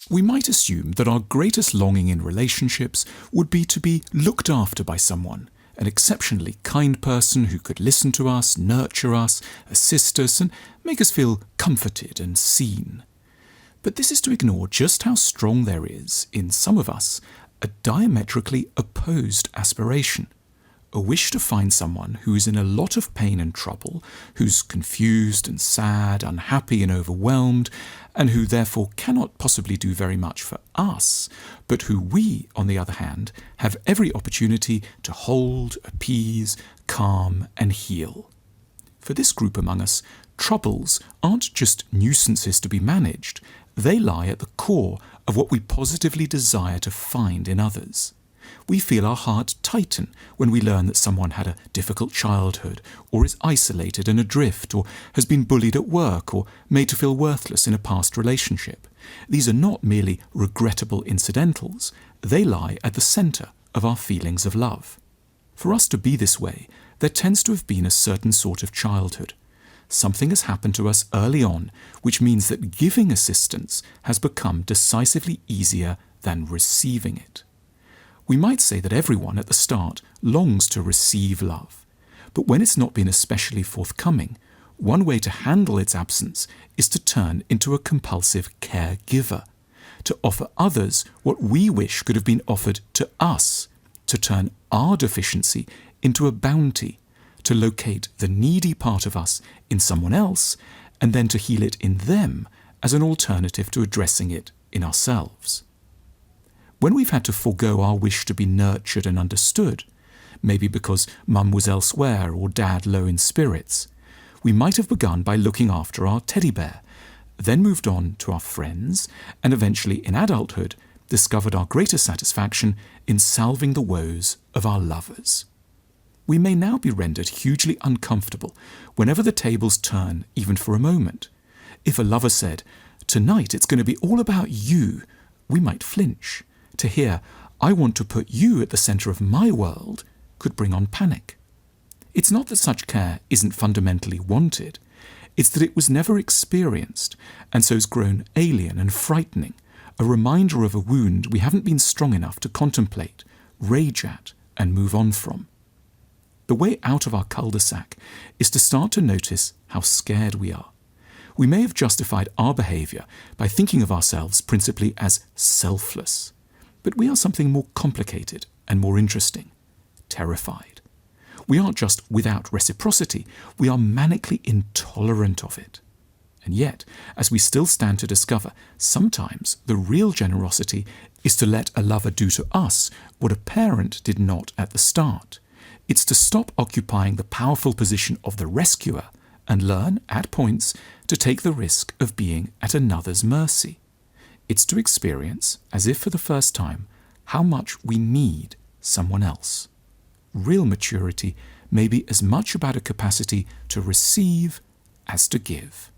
We might assume that our greatest longing in relationships would be to be looked after by someone, an exceptionally kind person who could listen to us, nurture us, assist us, and make us feel comforted and seen. But this is to ignore just how strong there is, in some of us, a diametrically opposed aspiration. A wish to find someone who is in a lot of pain and trouble, who's confused and sad, unhappy and overwhelmed, and who therefore cannot possibly do very much for us, but who we, on the other hand, have every opportunity to hold, appease, calm and heal. For this group among us, troubles aren't just nuisances to be managed, they lie at the core of what we positively desire to find in others. We feel our heart tighten when we learn that someone had a difficult childhood, or is isolated and adrift, or has been bullied at work, or made to feel worthless in a past relationship. These are not merely regrettable incidentals, they lie at the centre of our feelings of love. For us to be this way, there tends to have been a certain sort of childhood. Something has happened to us early on, which means that giving assistance has become decisively easier than receiving it. We might say that everyone at the start longs to receive love, but when it's not been especially forthcoming, one way to handle its absence is to turn into a compulsive caregiver, to offer others what we wish could have been offered to us, to turn our deficiency into a bounty, to locate the needy part of us in someone else, and then to heal it in them as an alternative to addressing it in ourselves. When we've had to forego our wish to be nurtured and understood, maybe because mum was elsewhere or dad low in spirits, we might have begun by looking after our teddy bear, then moved on to our friends, and eventually in adulthood discovered our greatest satisfaction in salving the woes of our lovers. We may now be rendered hugely uncomfortable whenever the tables turn, even for a moment. If a lover said, "Tonight it's going to be all about you," we might flinch. To hear, "I want to put you at the centre of my world," could bring on panic. It's not that such care isn't fundamentally wanted, it's that it was never experienced, and so has grown alien and frightening, a reminder of a wound we haven't been strong enough to contemplate, rage at, and move on from. The way out of our cul-de-sac is to start to notice how scared we are. We may have justified our behaviour by thinking of ourselves principally as selfless. But we are something more complicated and more interesting, terrified. We aren't just without reciprocity, we are manically intolerant of it. And yet, as we still stand to discover, sometimes the real generosity is to let a lover do to us what a parent did not at the start. It's to stop occupying the powerful position of the rescuer and learn, at points, to take the risk of being at another's mercy. It's to experience, as if for the first time, how much we need someone else. Real maturity may be as much about a capacity to receive as to give.